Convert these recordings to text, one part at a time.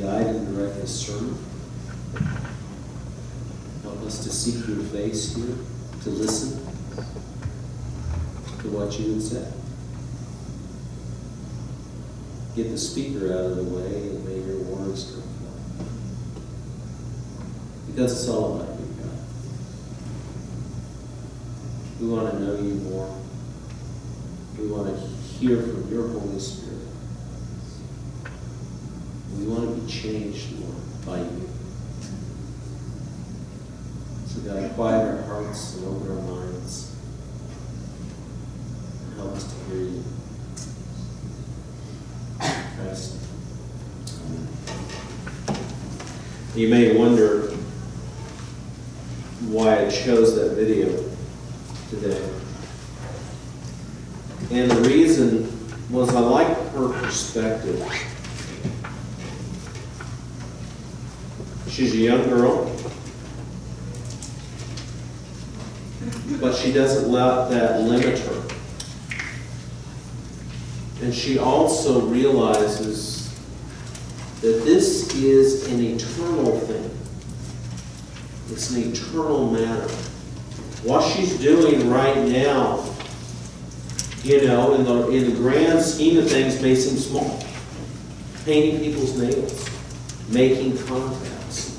guide and direct this sermon. Help us to seek your face here, to listen to what you would say. Get the speaker out of the way and may your words come forth. Because it's all about you, God. We want to know you more. We want to hear from your Holy Spirit. We want to be changed, Lord, by you. So God, quiet our hearts and open our minds. And help us to hear you. Christ. Amen. You may wonder why I chose that video today. And the reason was I like her perspective. She's a young girl, but she doesn't let that limit her. And she also realizes that this is an eternal thing. It's an eternal matter. What she's doing right now, you know, in the grand scheme of things, may seem small. Painting people's nails, making contacts.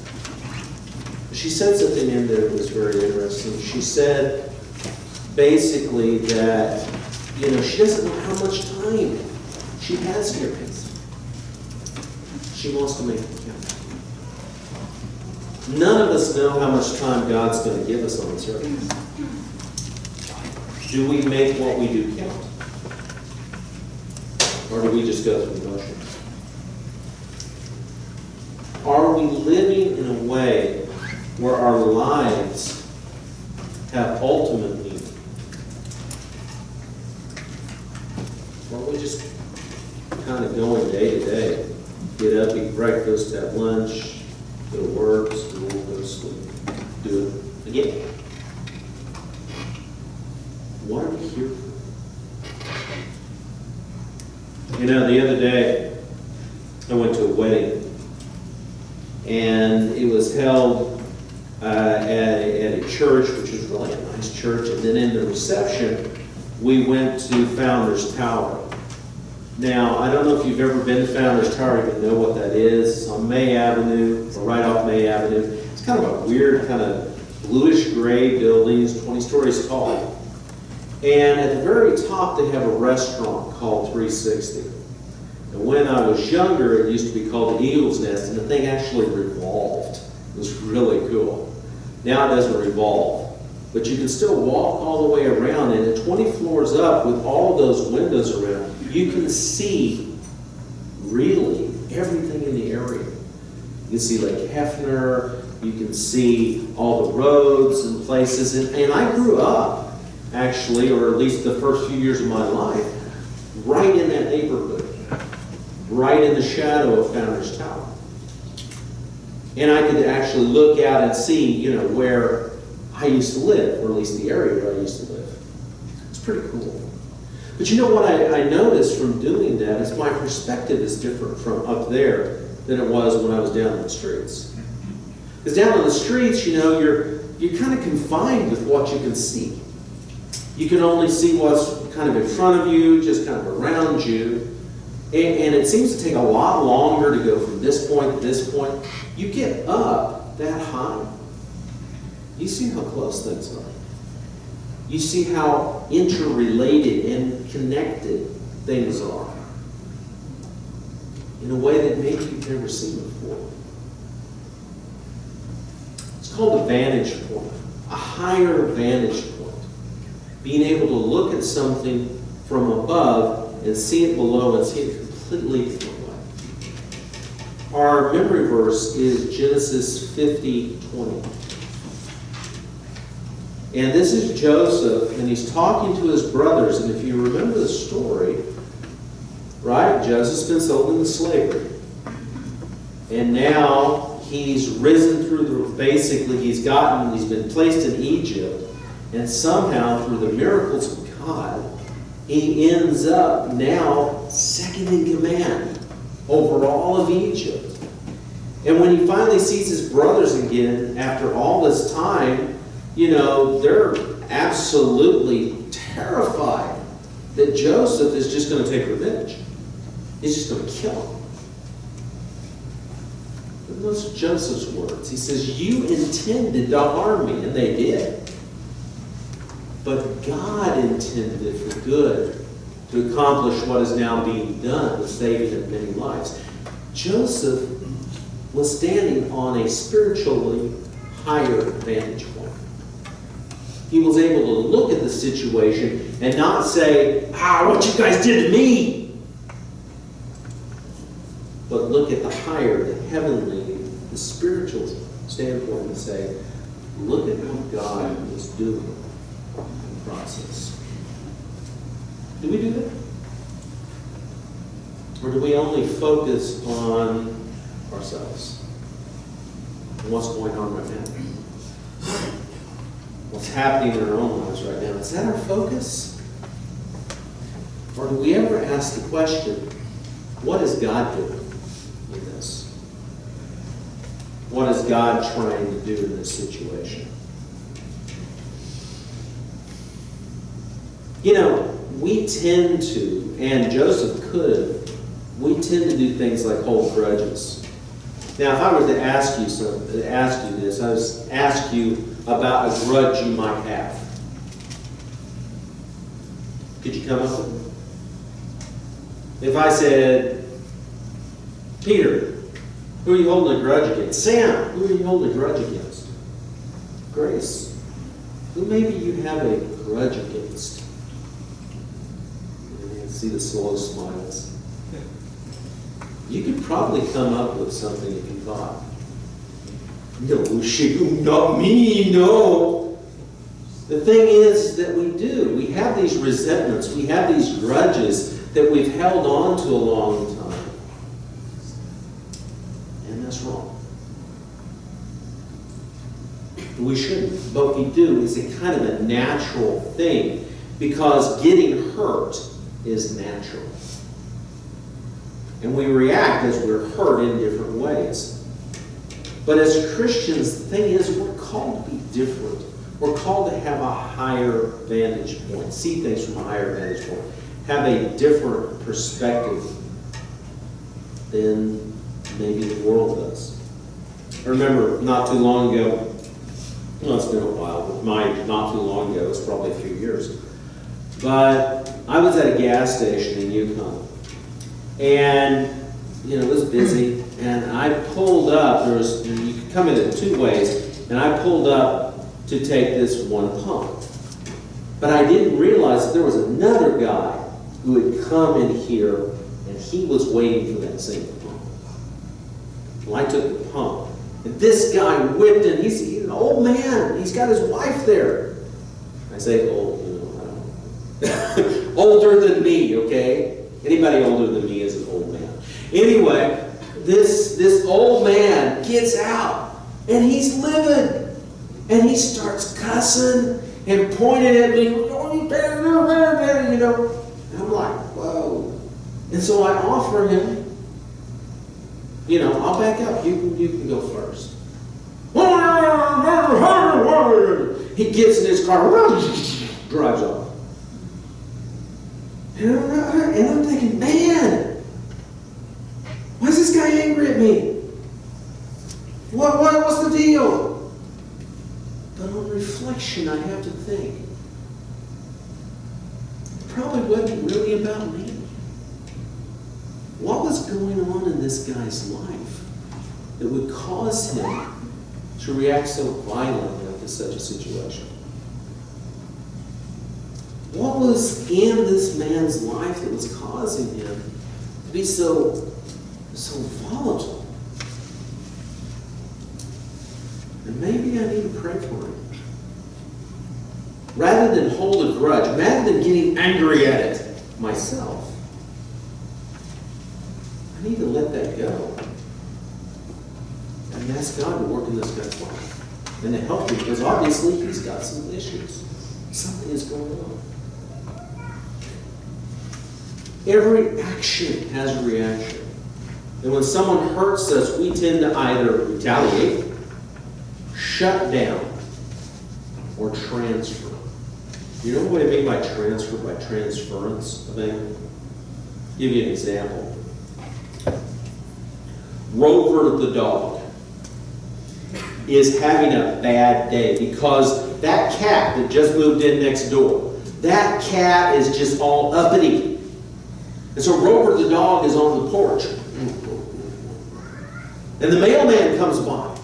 She said something in there that was very interesting. She said, basically, that, you know, she doesn't know how much time she has here. She wants to make it count. None of us know how much time God's going to give us on this earth. Do we make what we do count? Or do we just go through the motions? Are we living in a way where our lives have ultimate meaning? Or are we just kind of going day to day? Get up, eat breakfast, have lunch, go to work, school, go to sleep. Do it again. What are we here for? You know, the other day, I went to a wedding, and it was held at a church, which was really a nice church, and then in the reception, we went to Founders Tower. Now, I don't know if you've ever been to Founders Tower, you know what that is. It's on May Avenue, or right off May Avenue. It's kind of a weird, kind of bluish-gray building. It's 20 stories tall. And at the very top, they have a restaurant called 360. And when I was younger, it used to be called the Eagle's Nest, and the thing actually revolved. It was really cool. Now it doesn't revolve. But you can still walk all the way around, and at 20 floors up, with all of those windows around, you can see really everything in the area. You can see Lake Hefner, you can see all the roads and places. And I grew up, actually, or at least the first few years of my life, right in that neighborhood, right in the shadow of Founders Tower. And I could actually look out and see, you know, where I used to live, or at least the area where I used to live. It's pretty cool. But you know what I noticed from doing that is my perspective is different from up there than it was when I was down in the streets. Because down on the streets, you know, you're kind of confined with what you can see. You can only see what's kind of in front of you, just kind of around you. And it seems to take a lot longer to go from this point to this point. You get up that high, you see how close things are. You see how interrelated and connected things are in a way that maybe you've never seen before. It's called a vantage point, a higher vantage point. Being able to look at something from above and see it below and see it completely different way. Our memory verse is Genesis 50:20. And this is Joseph, and he's talking to his brothers. And if you remember the story, right? Joseph's been sold into slavery. And now he's risen through basically he's been placed in Egypt. And somehow, through the miracles of God, he ends up now second in command over all of Egypt. And when he finally sees his brothers again, after all this time, they're absolutely terrified that Joseph is just going to take revenge. He's just going to kill him. But those are Joseph's words. He says, you intended to harm me, and they did. But God intended it for good to accomplish what is now being done, the saving of many lives. Joseph was standing on a spiritually higher vantage point. He was able to look at the situation and not say, what you guys did to me. But look at the higher, the heavenly, the spiritual standpoint and say, look at what God was doing in the process. Do we do that? Or do we only focus on ourselves and what's going on right now? What's happening in our own lives right now? Is that our focus? Or do we ever ask the question, what is God doing in this? What is God trying to do in this situation? We tend to, and Joseph could, we tend to do things like hold grudges. Now, if I were to ask you this, I was ask you about a grudge you might have. Could you come up with it? If I said, Peter, who are you holding a grudge against? Sam, who are you holding a grudge against? Grace, who maybe you have a grudge against? See the slow smiles. You could probably come up with something if you thought. No, Shigu, not me, no. The thing is that we do. We have these resentments. We have these grudges that we've held on to a long time. And that's wrong. We shouldn't. But we do. It's a kind of a natural thing. Because getting hurt is natural. And we react as we're hurt in different ways. But as Christians, the thing is, we're called to be different. We're called to have a higher vantage point, see things from a higher vantage point, have a different perspective than maybe the world does. I remember not too long ago, well, it's been a while, but not too long ago, it's probably a few years, but I was at a gas station in Yukon, and it was busy, and I pulled up. You could come in it two ways, and I pulled up to take this one pump. But I didn't realize that there was another guy who had come in here, and he was waiting for that same pump. Well, I took the pump, and this guy whipped in. He's an old man. He's got his wife there. I say old. Older than me, okay? Anybody older than me is an old man. Anyway, this old man gets out, and he's livid, and he starts cussing and pointing at me, and I'm like, whoa. And so I offer him, I'll back up. You can go first. He gets in his car, drives off. And I'm thinking, man, why is this guy angry at me? What's the deal? But on reflection, I have to think, it probably wasn't really about me. What was going on in this guy's life that would cause him to react so violently to such a situation? What was in this man's life that was causing him to be so volatile? And maybe I need to pray for him. Rather than hold a grudge, rather than getting angry at it myself, I need to let that go. And ask God to work in this guy's life. And to help him, because obviously he's got some issues. Something is going on. Every action has a reaction. And when someone hurts us, we tend to either retaliate, shut down, or transfer. You know what I mean by transfer, by transference of anger? I'll give you an example. Rover the dog is having a bad day because that cat that just moved in next door, that cat is just all uppity. And so Rover the dog is on the porch. And the mailman comes by.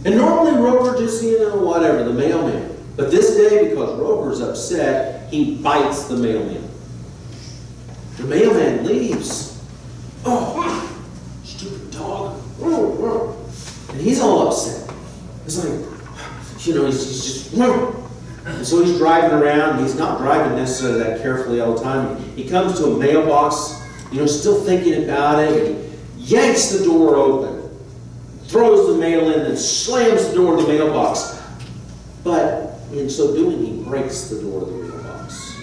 And normally Rover just, whatever, the mailman. But this day, because Rover's upset, he bites the mailman. The mailman leaves. Oh, stupid dog. And he's all upset. It's like, he's just... And so he's driving around. He's not driving necessarily that carefully all the time. He comes to a mailbox, still thinking about it. And he yanks the door open, throws the mail in, and slams the door of the mailbox. But in so doing, he breaks the door of the mailbox.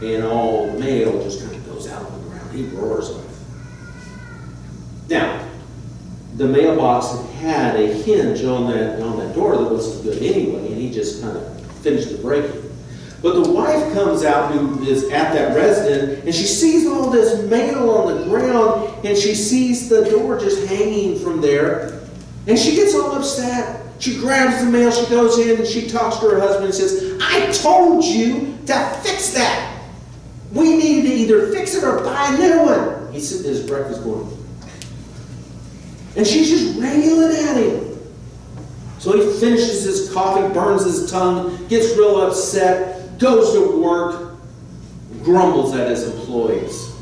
And all the mail just kind of goes out on the ground. He roars off. Now, the mailbox had a hinge on that door that wasn't good anyway, and he just kind of finished the breaking. But the wife comes out who is at that residence, and she sees all this mail on the ground, and she sees the door just hanging from there, and she gets all upset. She grabs the mail, she goes in, and she talks to her husband and says, I told you to fix that. We need to either fix it or buy a new one. He's sitting at his breakfast going, and she's just railing at him. So he finishes his coffee, burns his tongue, gets real upset, goes to work, grumbles at his employees.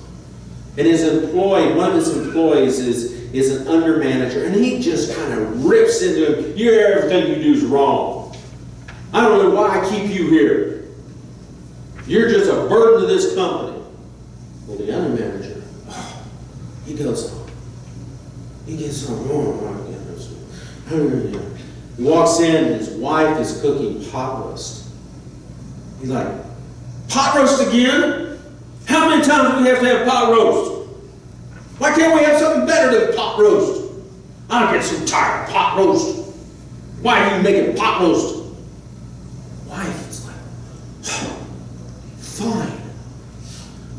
And one of his employees is an under manager, and he just kind of rips into him. Everything you do is wrong. I don't know why I keep you here. You're just a burden to this company. Well, the under manager, he goes on. He gets on. Oh my goodness. He walks in, and his wife is cooking pot roast. He's like, pot roast again? How many times do we have to have pot roast? Why can't we have something better than pot roast? I get so tired of pot roast. Why are you making pot roast? Wife is like,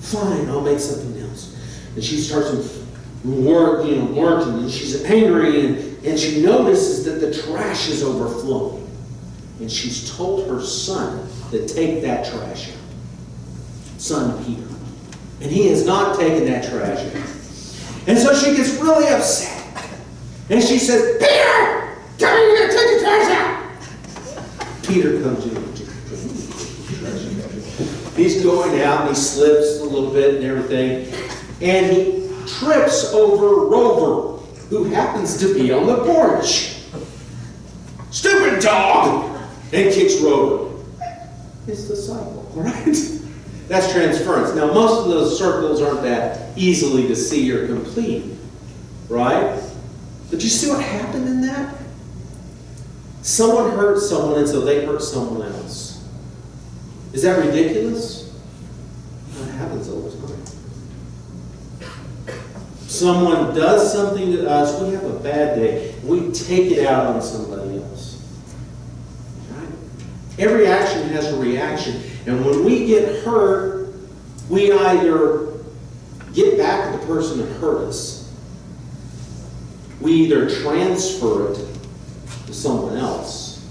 fine, I'll make something else. And she starts working, and she's angry, and she notices that the trash is overflowing. And she's told her son to take that trash out. Son Peter. And he has not taken that trash out. And so she gets really upset. And she says, Peter! Come here, take the trash out! Peter comes in. He's going out, and he slips a little bit and everything. And he trips over Rover, who happens to be on the porch. Stupid dog! And kicks Rover. It's the cycle, right? That's transference. Now, most of those circles aren't that easily to see or complete, right? But you see what happened in that? Someone hurt someone, and so they hurt someone else. Is that ridiculous? That happens all the time. Someone does something to us, we have a bad day, we take it out on somebody else. Right? Every action has a reaction. And when we get hurt, we either get back at the person that hurt us, we either transfer it to someone else,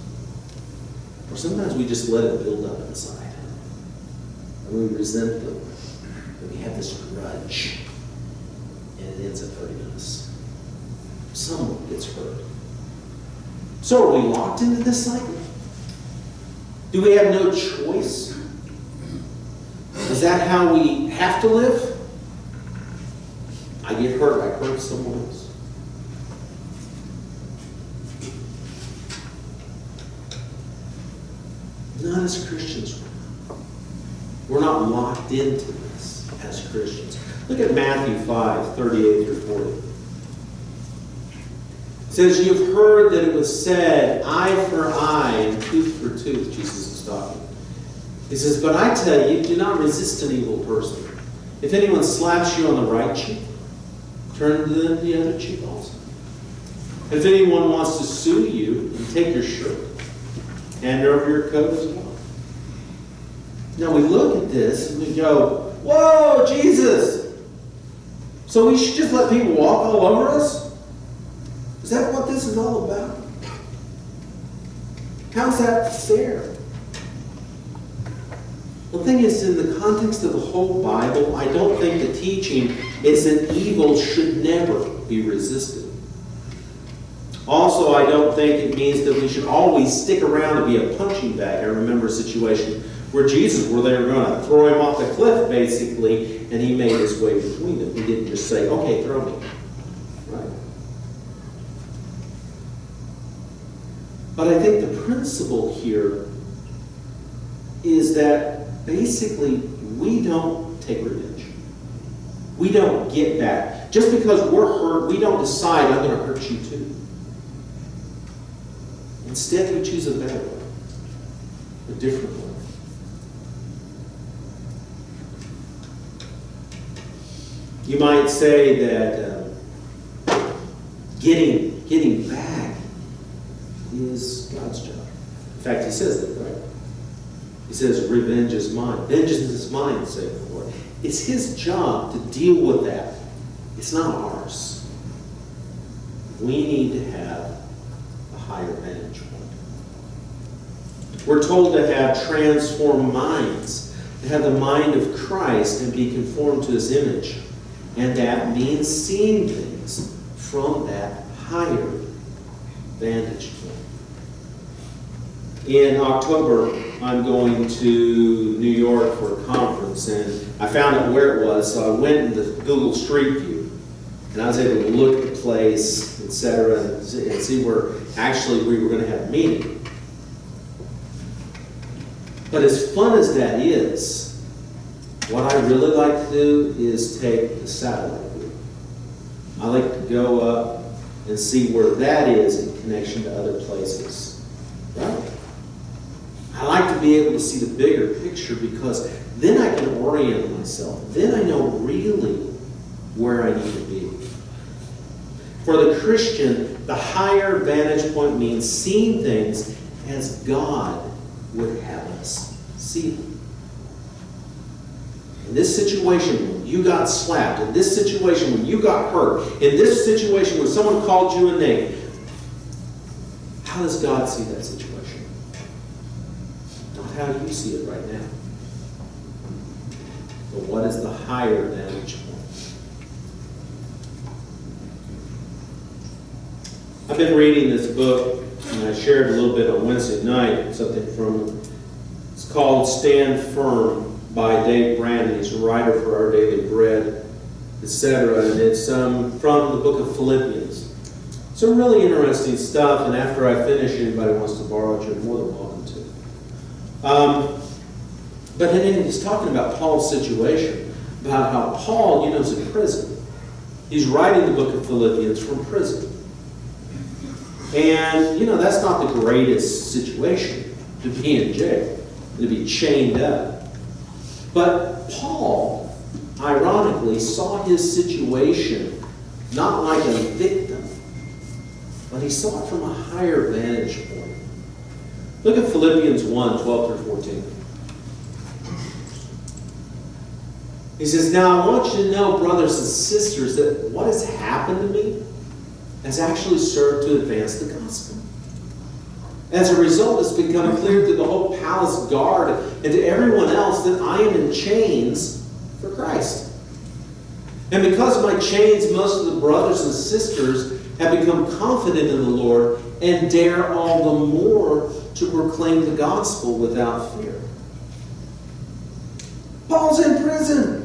or sometimes we just let it build up inside. And we resent them. And we have this grudge. And it ends up hurting us. Someone gets hurt. So are we locked into this cycle? Do we have no choice? Is that how we have to live? I get hurt, I hurt someone else. Not as Christians. We're not locked into this as Christians. Look at Matthew 5, 38 through 40. It says, you've heard that it was said, eye for eye and tooth for tooth. Jesus is talking. He says, but I tell you, do not resist an evil person. If anyone slaps you on the right cheek, turn to them the other cheek also. If anyone wants to sue you, and take your shirt, hand over your coat as well. Now we look at this and we go, whoa, Jesus! So we should just let people walk all over us? Is that what this is all about? How's that fair? The thing is, in the context of the whole Bible, I don't think the teaching is that evil should never be resisted. Also, I don't think it means that we should always stick around to be a punching bag. I remember a situation where Jesus, where they were going to throw him off the cliff, basically, and he made his way between them. He didn't just say, okay, throw me. Right? But I think the principle here is that basically we don't take revenge. We don't get back. Just because we're hurt, we don't decide, I'm going to hurt you too. Instead, we choose a better way, a different way. You might say that getting back is God's job. In fact, he says that, right? He says, revenge is mine. Vengeance is mine, saith the Lord. It's his job to deal with that. It's not ours. We need to have a higher vantage point. We're told to have transformed minds, to have the mind of Christ and be conformed to his image. And that means seeing things from that higher vantage point. In October, I'm going to New York for a conference, and I found out where it was, so I went into Google Street View, and I was able to look at the place, etc., and see where actually we were going to have a meeting. But as fun as that is, what I really like to do is take the satellite view. I like to go up and see where that is in connection to other places. Right? I like to be able to see the bigger picture because then I can orient myself. Then I know really where I need to be. For the Christian, the higher vantage point means seeing things as God would have us see them. In this situation, when you got slapped, in this situation, when you got hurt, in this situation when someone called you a name, how does God see that situation? Not how you see it right now. But what is the higher vantage point? I've been reading this book, and I shared a little bit on Wednesday night, something from it. It's called Stand Firm by Dave Brandon. He's a writer for Our Daily Bread, etc. And it's from the book of Philippians. Some really interesting stuff, and after I finish, anybody wants to borrow it, you're more than welcome to. But then he's talking about Paul's situation, about how Paul, is in prison. He's writing the book of Philippians from prison. And, that's not the greatest situation to be in jail, to be chained up. But Paul, ironically, saw his situation not like a victim, but he saw it from a higher vantage point. Look at Philippians 1, 12 through 14. He says, "Now I want you to know, brothers and sisters, that what has happened to me has actually served to advance the gospel. As a result, it's become clear to the whole palace guard and to everyone else that I am in chains for Christ. And because of my chains, most of the brothers and sisters have become confident in the Lord and dare all the more to proclaim the gospel without fear." Paul's in prison.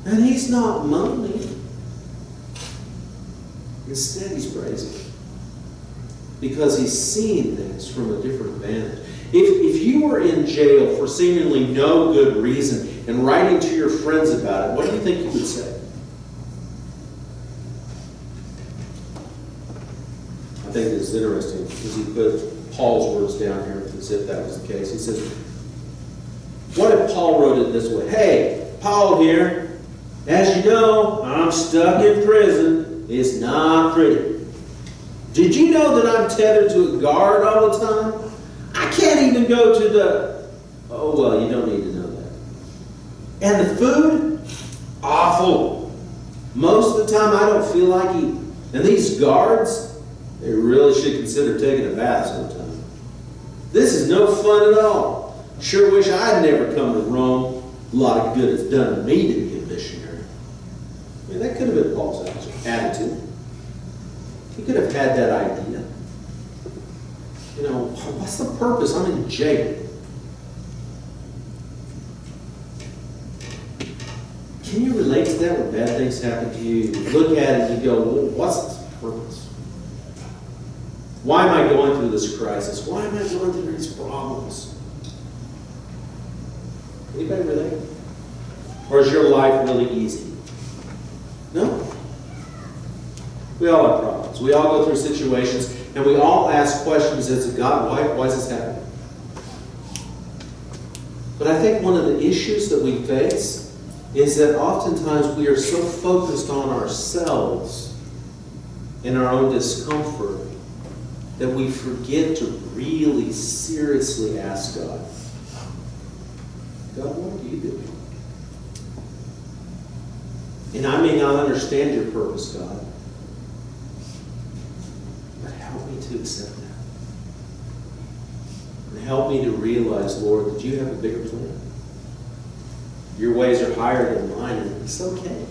And he's not moaning. Instead, he's praising. Because he's seeing things from a different vantage. If you were in jail for seemingly no good reason and writing to your friends about it, what do you think you would say? I think this is interesting because he put Paul's words down here as if that was the case. He says, what if Paul wrote it this way? "Hey, Paul here. As you know, I'm stuck in prison. It's not pretty. Did you know that I'm tethered to a guard all the time? I can't even go to the... Oh, well, you don't need to know that. And the food? Awful. Most of the time, I don't feel like eating. And these guards, they really should consider taking a bath sometime. This is no fun at all. Sure wish I'd never come to Rome. A lot of good it's done to me to be a missionary. I mean, that could have been Paul's attitude. He could have had that idea. You know, what's the purpose? I'm in jail. Can you relate to that when bad things happen to you? You look at it and you go, well, what's the purpose? Why am I going through this crisis? Why am I going through these problems? Anybody relate? Or is your life really easy? No? We all have problems. We all go through situations, and we all ask questions as to God, why is this happening? But I think one of the issues that we face is that oftentimes we are so focused on ourselves and our own discomfort that we forget to really seriously ask God, God, what are you doing? And I may not understand your purpose, God, but help me to accept that. And help me to realize, Lord, that you have a bigger plan. Your ways are higher than mine, and it's okay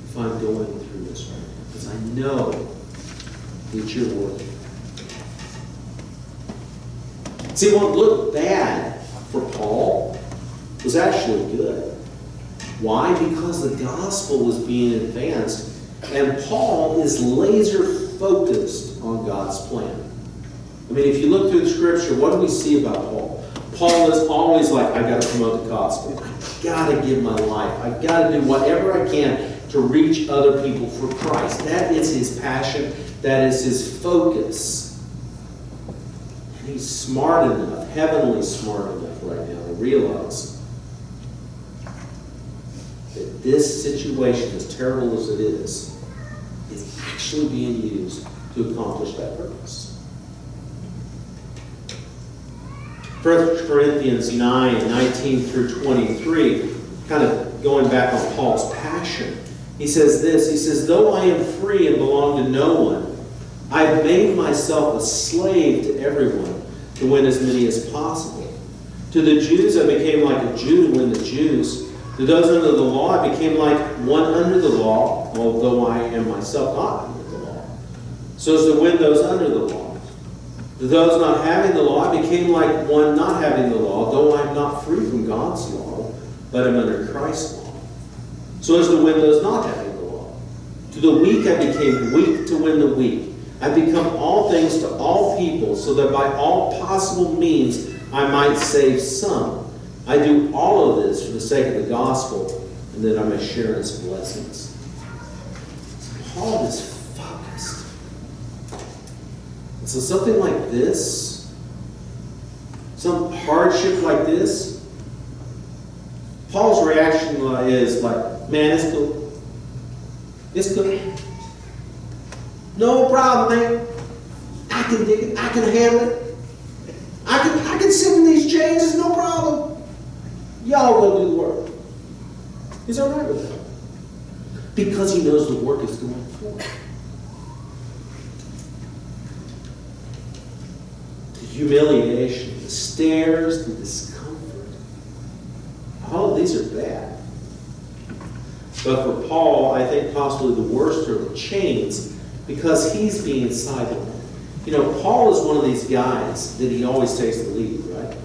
if I'm going through this right now, because I know that you're working. See, what looked bad for Paul was actually good. Why? Because the gospel was being advanced, and Paul is laser focused on God's plan. I mean, if you look through the scripture, what do we see about Paul? Paul is always like, I got to promote the gospel. I got to give my life. I got to do whatever I can to reach other people for Christ. That is his passion. That is his focus. And he's smart enough, heavenly smart enough right now to realize that this situation, as terrible as it is actually being used to accomplish that purpose. 1 Corinthians 9:19 through 23, kind of going back on Paul's passion. He says this, he says, though I am free and belong to no one, I have made myself a slave to everyone to win as many as possible. To the Jews I became like a Jew to win the Jews. To those under the law I became like one under the law, although I am myself not under the law, so as to win those under the law. To those not having the law, I became like one not having the law, though I am not free from God's law, but am under Christ's law, so as to win those not having the law. To the weak I became weak to win the weak. I become all things to all people, so that by all possible means I might save some. I do all of this for the sake of the gospel, and that I may share in its blessings. Paul is focused. And so something like this, some hardship like this, Paul's reaction is like, man, it's cool. It's cool. No problem, man. I can dig it. I can handle it. I can sit in these chains. It's no problem. Y'all go do the work. He's all right with that. Because he knows the work is going forward. The humiliation, the stares, the discomfort. All of these are bad. But for Paul, I think possibly the worst are the chains, because he's being sidelined. You know, Paul is one of these guys that he always takes the lead, right?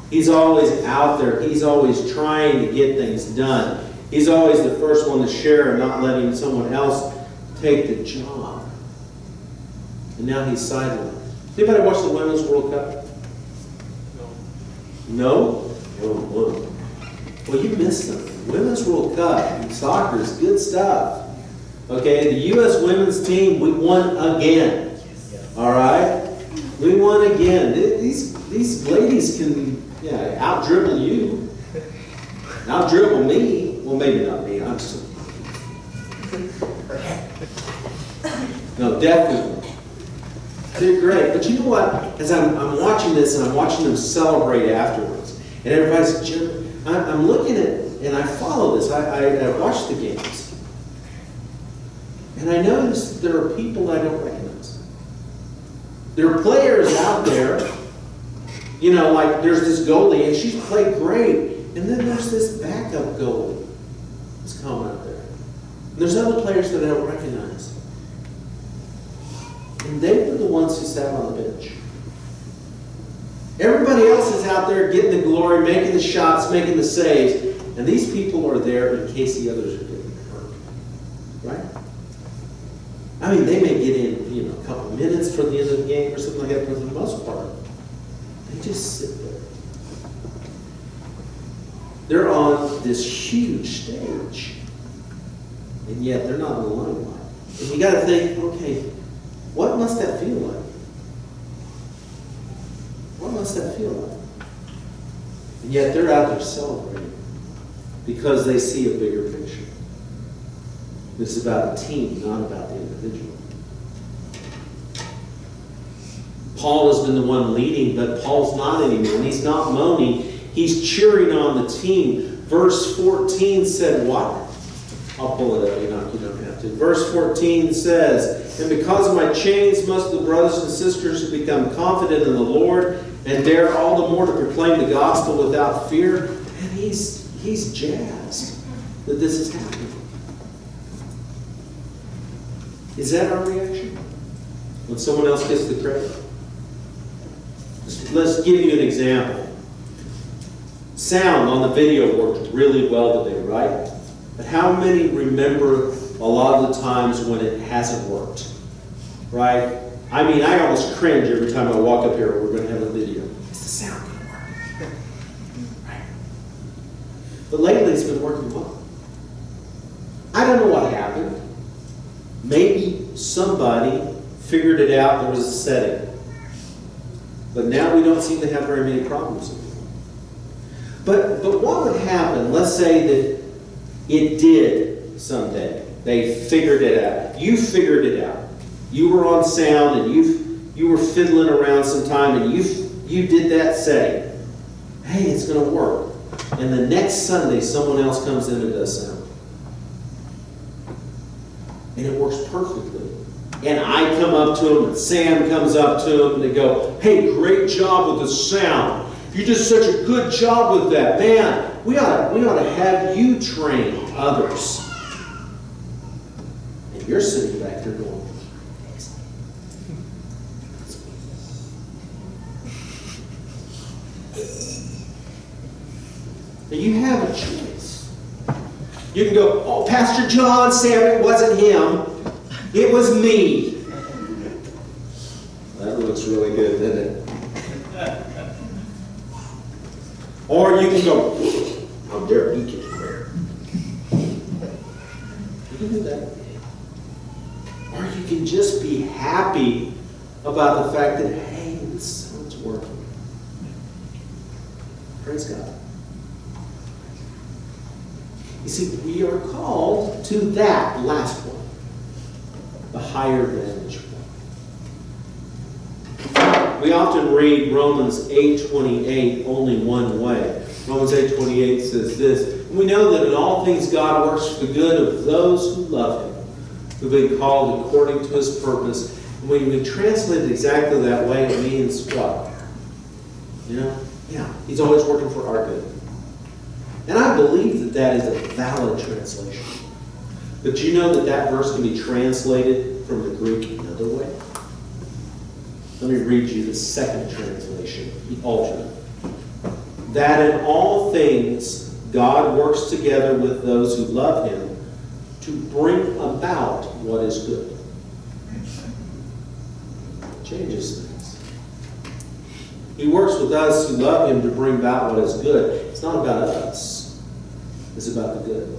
He's always out there. He's always trying to get things done. He's always the first one to share and not letting someone else take the job. And now he's sidelined. Anybody watch the Women's World Cup? No? Oh, well, you missed them. Women's World Cup in soccer is good stuff. Okay, the U.S. women's team, we won again. All right? We won again. These ladies can out-dribble you. Out-dribble me. Well, maybe not me. I'm just No, definitely. They're great. But you know what? As I'm watching this and I'm watching them celebrate afterwards, and everybody's jumping, I'm looking at it and I follow this. I watch the games. And I notice that there are people I don't recognize. There are players out there, you know, like there's this goalie and she's played great. And then there's this backup goalie that's coming out there. And there's other players that I don't recognize. And they were the ones who sat on the bench. Everybody else is out there getting the glory, making the shots, making the saves. And these people are there in case the others are getting hurt. Right? I mean, they may get in, you know, a couple minutes for the end of the game or something like that, but for the most part, they just sit there. They're on this huge stage, and yet they're not in the limelight. And you got to think, okay, what must that feel like? What must that feel like? And yet they're out there celebrating because they see a bigger picture. This is about a team, not about the individual. Paul has been the one leading, but Paul's not anymore. And he's not moaning. He's cheering on the team. Verse 14 said what? I'll pull it up. You don't have to. Verse 14 says, "And because of my chains, most of the brothers and sisters have become confident in the Lord and dare all the more to proclaim the gospel without fear." And he's jazzed that this is happening. Is that our reaction when someone else gets the credit? Let's give you an example. Sound on the video worked really well today, right? But how many remember a lot of the times when it hasn't worked? Right? I mean, I almost cringe every time I walk up here. We're going to have a video. Is the sound going to work? Right? But lately it's been working well. I don't know what happened. Maybe somebody figured it out. There was a setting. But now we don't seem to have very many problems anymore. But what would happen? Let's say that it did someday. They figured it out. You figured it out. You were on sound and you were fiddling around sometime and you did that setting. Hey, it's going to work. And the next Sunday someone else comes in and does sound. And it works perfectly. And I come up to them, and Sam comes up to them, and they go, "Hey, great job with the sound. You did such a good job with that. Man, we ought to have you train others." And you're sitting back there going, and you have a choice. You can go, "Oh, Pastor John, Sam, it wasn't him. It was me." That looks really good, doesn't it? Or you can go, "How dare you get prayer?" You can do that. Or you can just be happy about the fact that, hey, this sounds working. Praise God. You see, we are called to that last one. The higher vantage point. We often read Romans 8:28 only one way. Romans 8:28 says this, "And we know that in all things God works for the good of those who love Him, who've been called according to His purpose." And when we translate it exactly that way, it means what? You know? Yeah, He's always working for our good. And I believe that that is a valid translation. But you know that that verse can be translated from the Greek another way? Let me read you the second translation, the alternate. "That in all things God works together with those who love Him to bring about what is good." Changes things. He works with us who love Him to bring about what is good. It's not about us. It's about the good.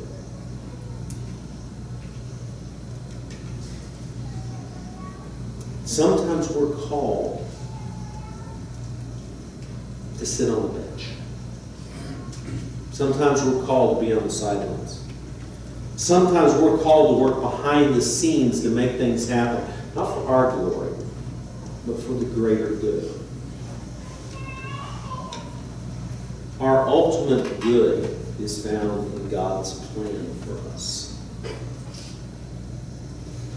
Sometimes we're called to sit on the bench. Sometimes we're called to be on the sidelines. Sometimes we're called to work behind the scenes to make things happen, not for our glory, but for the greater good. Our ultimate good is found in God's plan for us.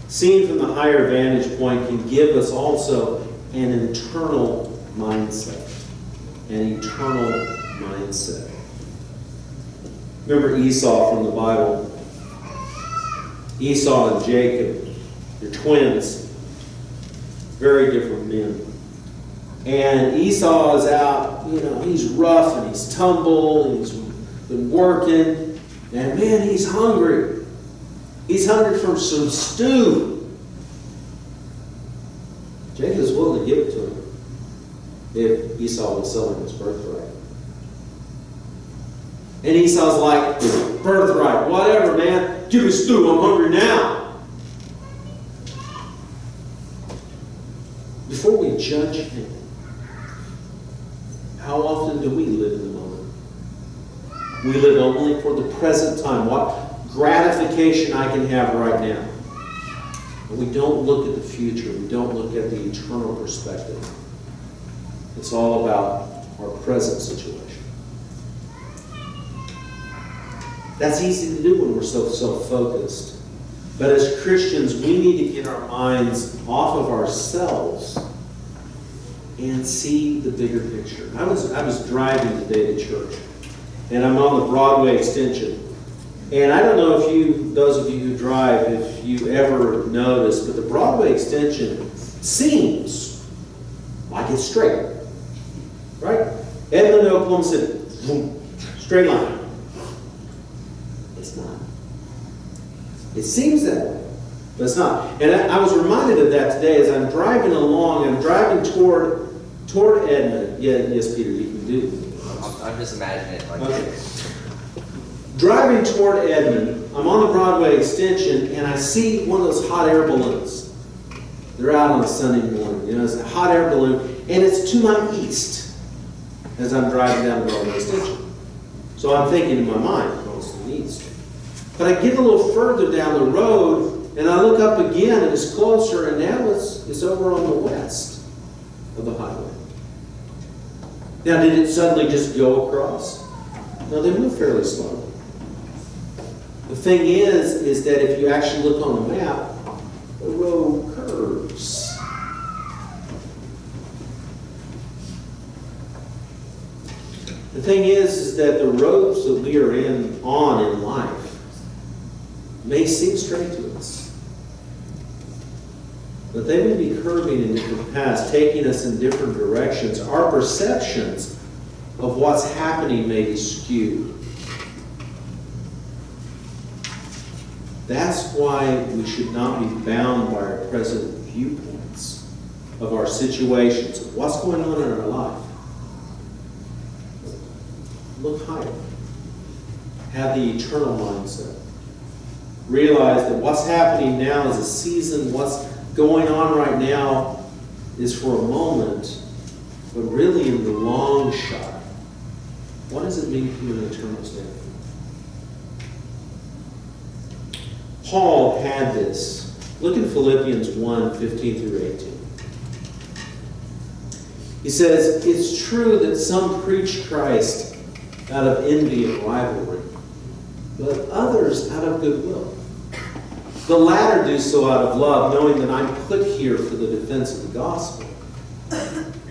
Seen from the higher vantage point can give us also an internal mindset. An eternal mindset. Remember Esau from the Bible? Esau and Jacob, they're twins. Very different men. And Esau is out, he's rough and he's tumble, and he's been working, and man, he's hungry. He's hungry for some stew. Jacob's willing to give it to him if Esau was selling his birthright. And Esau's like, birthright, whatever, man. Give me stew, I'm hungry now. Before we judge him, how often do we live in the moment? We live only for the present time. What gratification I can have right now. And we don't look at the future. We don't look at the eternal perspective. It's all about our present situation. That's easy to do when we're so self-focused. But as Christians, we need to get our minds off of ourselves and see the bigger picture. I was driving today to church, and I'm on the Broadway extension. And I don't know if those of you who drive, if you ever noticed, but the Broadway extension seems like it's straight. Right? Edmond, Oklahoma said, straight line. It's not. It seems that way, but it's not. And I was reminded of that today as I'm driving along. I'm driving toward Edmond. Yes, Peter, you can do it. I'm just imagining it like okay. Driving toward Edmond, I'm on the Broadway extension, and I see one of those hot air balloons. They're out on a Sunday morning. It's a hot air balloon, and it's to my east as I'm driving down the Broadway extension. So I'm thinking in my mind, oh, it's to the east. But I get a little further down the road, and I look up again, and it's closer, and now it's over on the west of the highway. Now, did it suddenly just go across? No, they move fairly slowly. The thing is that if you actually look on the map, the road curves. The thing is that the roads that we are on in life may seem straight to us. But they may be curving in different paths, taking us in different directions. Our perceptions of what's happening may be skewed. That's why we should not be bound by our present viewpoints of our situations, of what's going on in our life. Look higher. Have the eternal mindset. Realize that what's happening now is a season. What's going on right now is for a moment, but really in the long shot, what does it mean from an eternal standpoint? Paul had this. Look in Philippians 1, 15 through 18. He says, it's true that some preach Christ out of envy and rivalry, but others out of goodwill. The latter do so out of love, knowing that I'm put here for the defense of the gospel.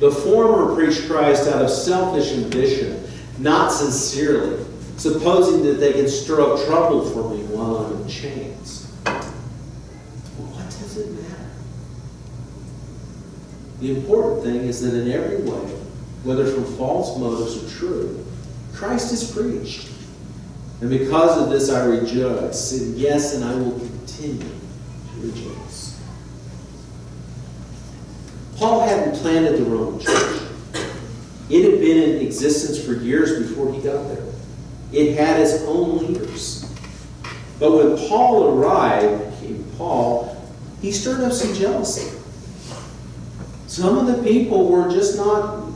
The former preach Christ out of selfish ambition, not sincerely, supposing that they can stir up trouble for me while I'm in chains. Well, what does it matter? The important thing is that in every way, whether from false motives or true, Christ is preached. And because of this I rejoice, and yes, and I will continue to rejoice. Paul hadn't planted the Roman church. It had been in existence for years before he got there. It had its own leaders. But when Paul arrived, he stirred up some jealousy. Some of the people were just not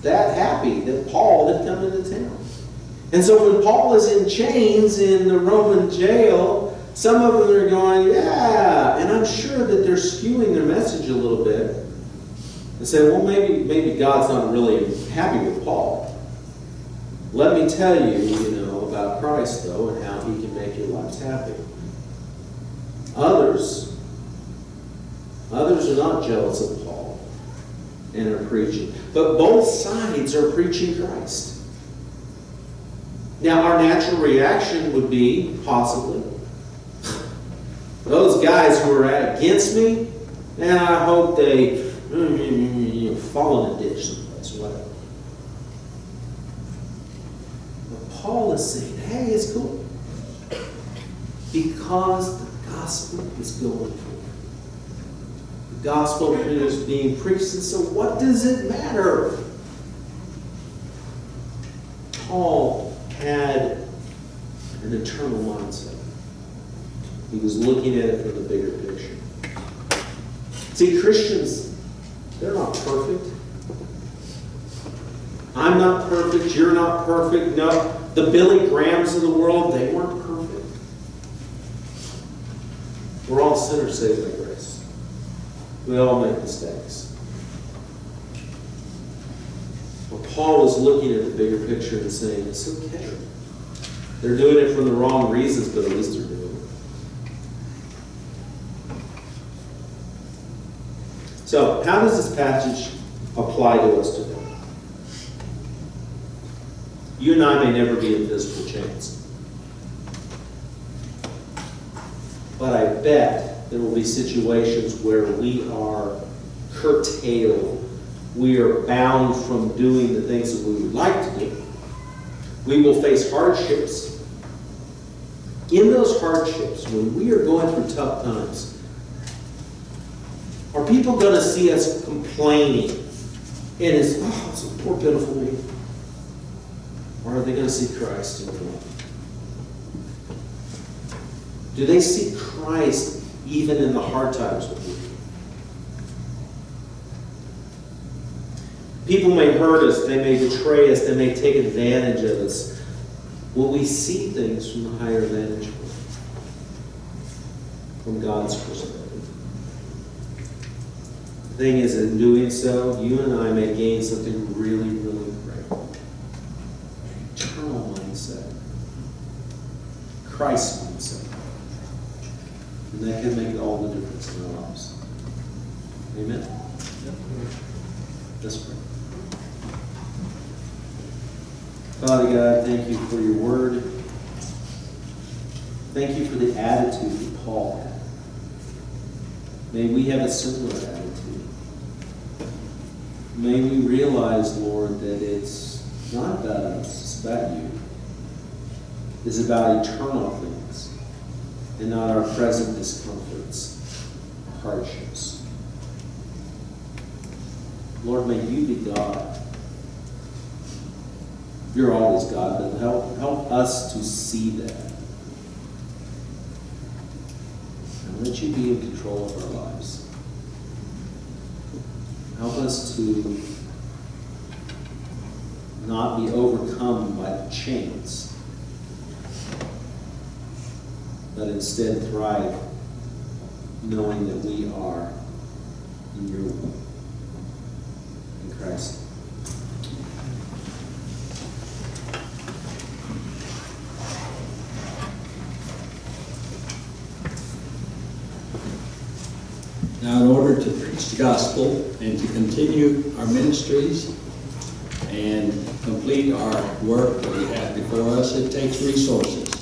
that happy that Paul had come into town. And so when Paul is in chains in the Roman jail, some of them are going, yeah, and I'm sure that they're skewing their message a little bit and say, well, maybe God's not really happy with Paul. Let me tell you, about Christ, though, and how he can make your lives happy. Others are not jealous of Paul and are preaching. But both sides are preaching Christ. Now, our natural reaction would be, possibly, those guys who are against me, and I hope they fall in a ditch someplace, whatever. But Paul is saying, hey, it's cool. Because the gospel is going forth. The gospel is being preached, and so what does it matter? Paul had an eternal mindset. He was looking at it from the bigger picture. See, Christians, they're not perfect. I'm not perfect. You're not perfect. No, the Billy Grahams of the world, they weren't perfect. We're all sinners saved by grace. We all make mistakes. But Paul was looking at the bigger picture and saying, it's okay. They're doing it for the wrong reasons, but at least they're doing it. So, how does this passage apply to us today? You and I may never be in physical chains. But I bet there will be situations where we are curtailed. We are bound from doing the things that we would like to do. We will face hardships. In those hardships, when we are going through tough times, are people going to see us complaining? And it's, it's a poor, pitiful me. Or are they going to see Christ in their life? Do they see Christ even in the hard times with you? People may hurt us, they may betray us, they may take advantage of us. Will we see things from the higher vantage point? From God's perspective? The thing is, in doing so, you and I may gain something really, really great. An eternal mindset. Christ's mindset. And that can make all the difference in our lives. Amen? Yep. Let's pray. Father God, thank you for your word. Thank you for the attitude that Paul had. May we have a similar attitude. May we realize, Lord, that it's not about us, it's about you. It's about eternal things and not our present discomforts, hardships. Lord, may you be God. You're always God, but help us to see that. And let you be in control of our lives. Help us to not be overcome by the chains, but instead thrive knowing that we are in your will. In Christ. Now, in order to preach the gospel and to continue our ministries and complete our work that we have before us, it takes resources.